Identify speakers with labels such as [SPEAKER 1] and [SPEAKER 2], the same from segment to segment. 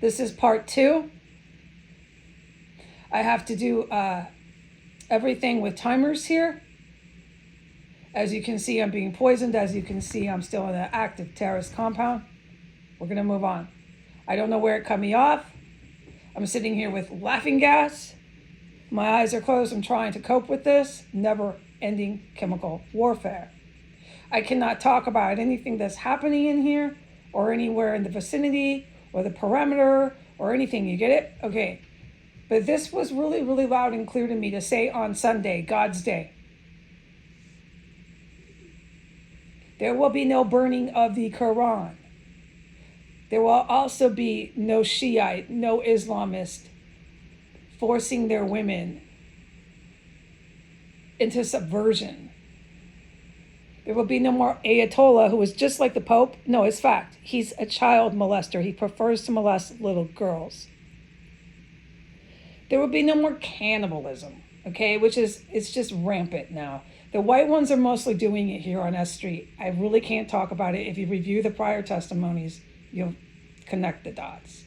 [SPEAKER 1] This is part 2. I have to do everything with timers here. As you can see, I'm being poisoned. As you can see, I'm still in an active terrorist compound. We're going to move on. I don't know where it cut me off. I'm sitting here with laughing gas. My eyes are closed. I'm trying to cope with this never-ending chemical warfare. I cannot talk about anything that's happening in here or anywhere in the vicinity or the perimeter or anything. You get it? Okay. But this was really, really loud and clear to me to say on Sunday, God's day. There will be no burning of the Koran. There will also be no Shiite, no Islamist forcing their women into subversion. There will be no more Ayatollah who is just like the Pope. No, it's fact. He's a child molester. He prefers to molest little girls. There will be no more cannibalism, okay, it's just rampant now. The white ones are mostly doing it here on S Street. I really can't talk about it. If you review the prior testimonies, you'll connect the dots.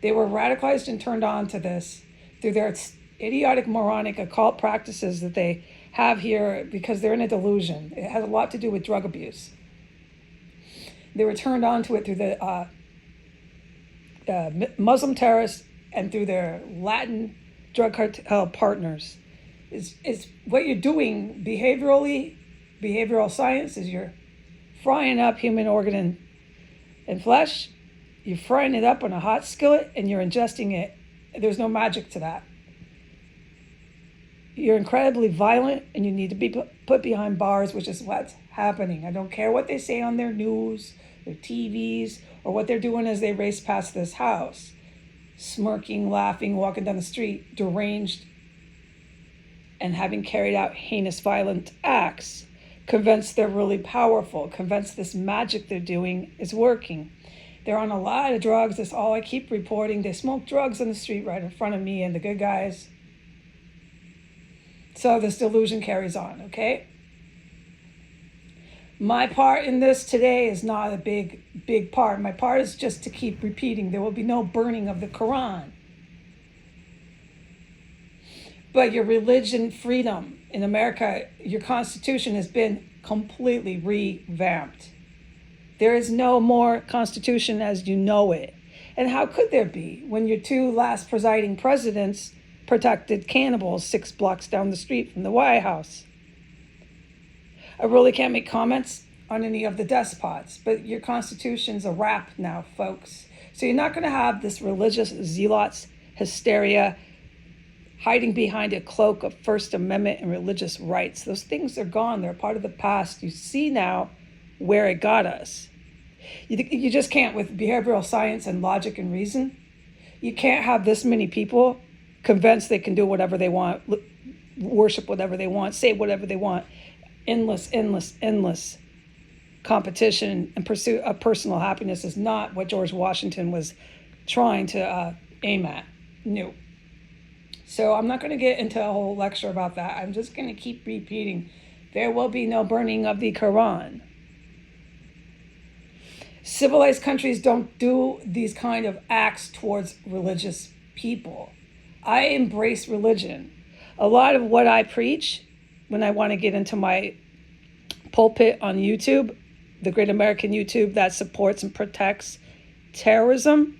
[SPEAKER 1] They were radicalized and turned on to this through their idiotic, moronic occult practices that they have here because they're in a delusion. It has a lot to do with drug abuse. They were turned on to it through the Muslim terrorists and through their Latin drug cartel partners. It's what you're doing behaviorally, behavioral science is you're frying up human organ and flesh. You're frying it up on a hot skillet and you're ingesting it. There's no magic to that. You're incredibly violent and you need to be put behind bars, which is what's happening. I don't care what they say on their news, their TVs, or what they're doing as they race past this house. Smirking, laughing, walking down the street, deranged, and having carried out heinous, violent acts, convinced they're really powerful, convinced this magic they're doing is working. They're on a lot of drugs. That's all I keep reporting. They smoke drugs on the street right in front of me and the good guys. So this delusion carries on, okay? My part in this today is not a big part. My part is just to keep repeating. There will be no burning of the Quran. But your religion freedom in America, your Constitution has been completely revamped. There is no more Constitution as you know it. And how could there be when your two last presiding presidents protected cannibals 6 blocks down the street from the White House? I really can't make comments on any of the despots, but your Constitution's a wrap now, folks. So you're not going to have this religious zealots hysteria hiding behind a cloak of First Amendment and religious rights. Those things are gone. They're part of the past. You see now where it got us. You just can't, with behavioral science and logic and reason, you can't have this many people convinced they can do whatever they want, worship whatever they want, say whatever they want. Endless competition and pursuit of personal happiness is not what George Washington was trying to aim at. No. So I'm not going to get into a whole lecture about that. I'm just going to keep repeating. There will be no burning of the Quran. Civilized countries don't do these kind of acts towards religious people. I embrace religion. A lot of what I preach when I want to get into my pulpit on YouTube, the Great American YouTube that supports and protects terrorism,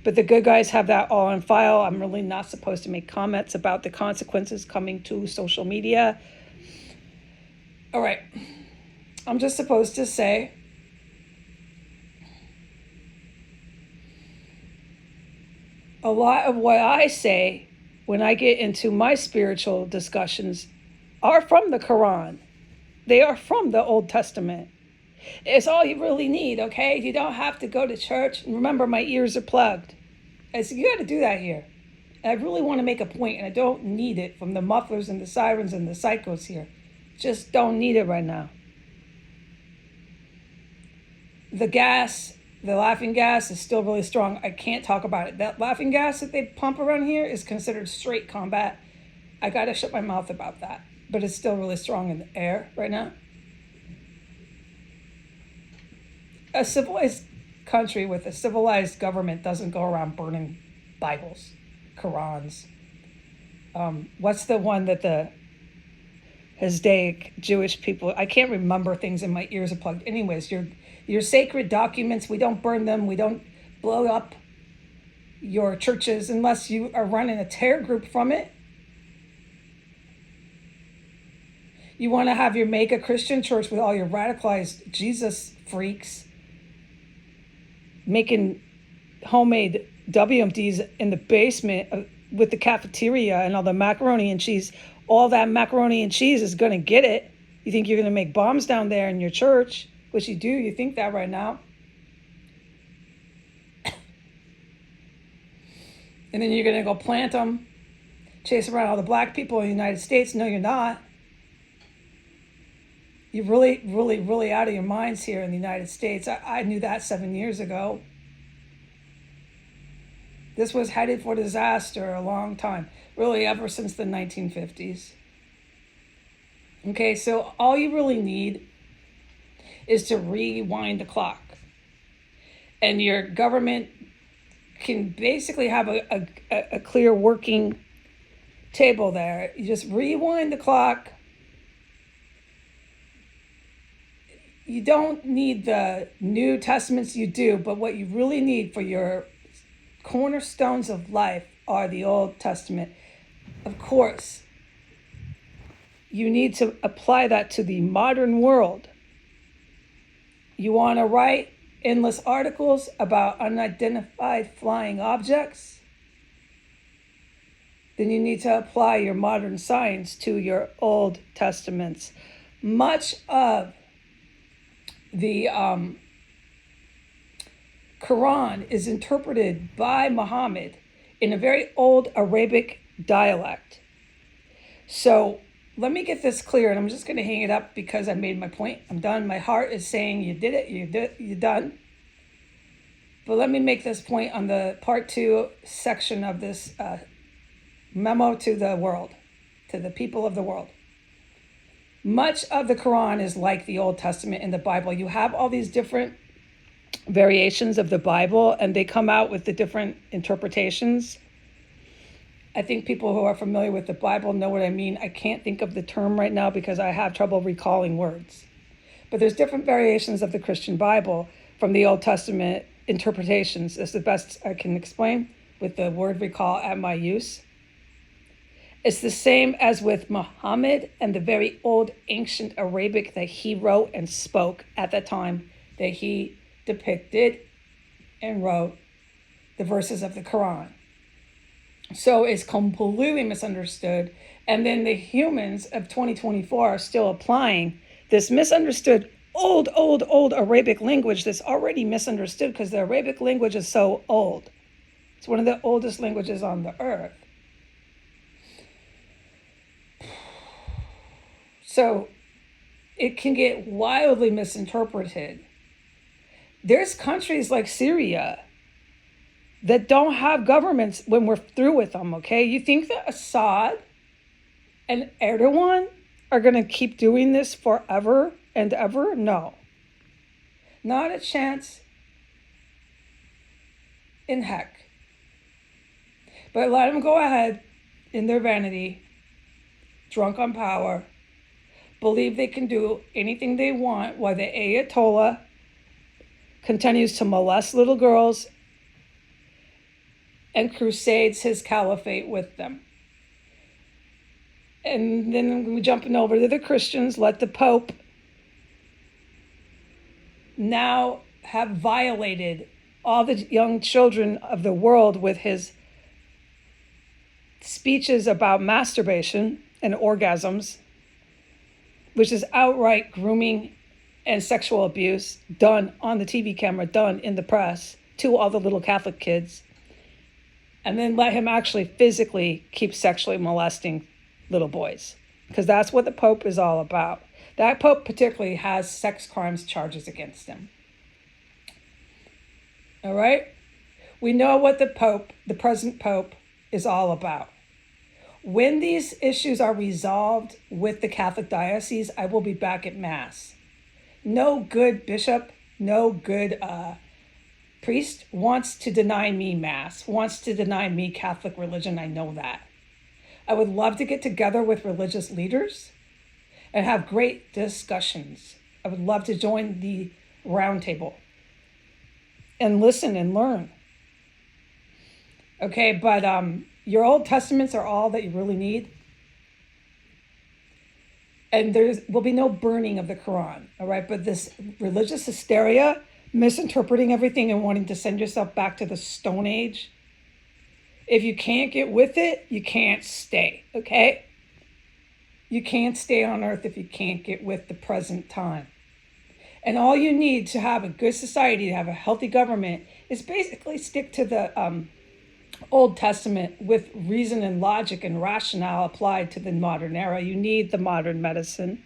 [SPEAKER 1] but the good guys have that all on file. I'm really not supposed to make comments about the consequences coming to social media. All right. I'm just supposed to say a lot of what I say when I get into my spiritual discussions are from the Quran. They are from the Old Testament. It's all you really need, okay? You don't have to go to church. And remember, my ears are plugged. I said, you got to do that here. And I really want to make a point, and I don't need it from the mufflers and the sirens and the psychos here. Just don't need it right now. The gas, the laughing gas is still really strong. I can't talk about it. That laughing gas that they pump around here is considered straight combat. I got to shut my mouth about that. But it's still really strong in the air right now. A civilized country with a civilized government doesn't go around burning Bibles, Korans. What's the one that the Hasidic Jewish people, I can't remember things and my ears are plugged. Anyways, your sacred documents, we don't burn them. We don't blow up your churches unless you are running a terror group from it. You want to have your mega Christian church with all your radicalized Jesus freaks making homemade WMDs in the basement with the cafeteria and all the macaroni and cheese. All that macaroni and cheese is going to get it. You think you're going to make bombs down there in your church, which you do. You think that right now. And then you're going to go plant them, chase around all the black people in the United States. No, you're not. You're really, really, really out of your minds here in the United States. I knew that 7 years ago. This was headed for disaster a long time, really ever since the 1950s. Okay, so all you really need is to rewind the clock. And your government can basically have a clear working table there. You just rewind the clock. You don't need the New Testaments, you do, but what you really need for your cornerstones of life are the Old Testament. Of course, you need to apply that to the modern world. You want to write endless articles about unidentified flying objects? Then you need to apply your modern science to your Old Testaments. Much of the Quran is interpreted by Muhammad in a very old Arabic dialect. So let me get this clear, and I'm just going to hang it up because I made my point. I'm done. My heart is saying you did it, you're done. But let me make this point on the part 2 section of this memo to the world, to the people of the world. Much of the Quran is like the Old Testament in the Bible. You have all these different variations of the Bible, and they come out with the different interpretations. I think people who are familiar with the Bible know what I mean. I can't think of the term right now because I have trouble recalling words. But there's different variations of the Christian Bible from the Old Testament interpretations. That's the best I can explain with the word recall at my use. It's the same as with Muhammad and the very old ancient Arabic that he wrote and spoke at the time that he depicted and wrote the verses of the Quran. So it's completely misunderstood. And then the humans of 2024 are still applying this misunderstood old Arabic language that's already misunderstood because the Arabic language is so old. It's one of the oldest languages on the earth. So it can get wildly misinterpreted. There's countries like Syria that don't have governments when we're through with them, okay? You think that Assad and Erdogan are going to keep doing this forever and ever? No. Not a chance in heck. But let them go ahead in their vanity, drunk on power, believe they can do anything they want while the Ayatollah continues to molest little girls and crusades his caliphate with them. And then we're jumping over to the Christians. Let the Pope now have violated all the young children of the world with his speeches about masturbation and orgasms, which is outright grooming and sexual abuse done on the TV camera, done in the press to all the little Catholic kids. And then let him actually physically keep sexually molesting little boys, because that's what the Pope is all about. That Pope particularly has sex crimes charges against him. All right? We know what the Pope, the present Pope, is all about. When these issues are resolved with the Catholic diocese, I will be back at Mass. No good bishop, no good Priest wants to deny me Mass, wants to deny me Catholic religion. I know that. I would love to get together with religious leaders and have great discussions. I would love to join the round table and listen and learn. Okay, but your Old Testaments are all that you really need. And there will be no burning of the Quran, all right? But this religious hysteria, misinterpreting everything and wanting to send yourself back to the Stone Age, if you can't get with it, you can't stay, okay? You can't stay on earth if you can't get with the present time. And all you need to have a good society, to have a healthy government, is basically stick to the Old Testament with reason and logic and rationale applied to the modern era. You need the modern medicine,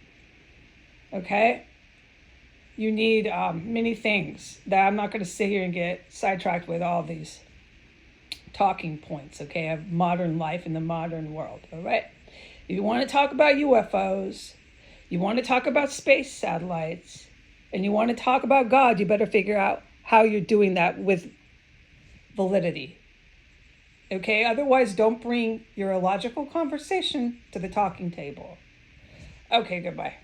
[SPEAKER 1] okay? You need many things that I'm not going to sit here and get sidetracked with all these talking points, okay, of modern life in the modern world, all right? If you want to talk about UFOs, you want to talk about space satellites, and you want to talk about God, you better figure out how you're doing that with validity. Okay, otherwise don't bring your illogical conversation to the talking table. Okay, goodbye.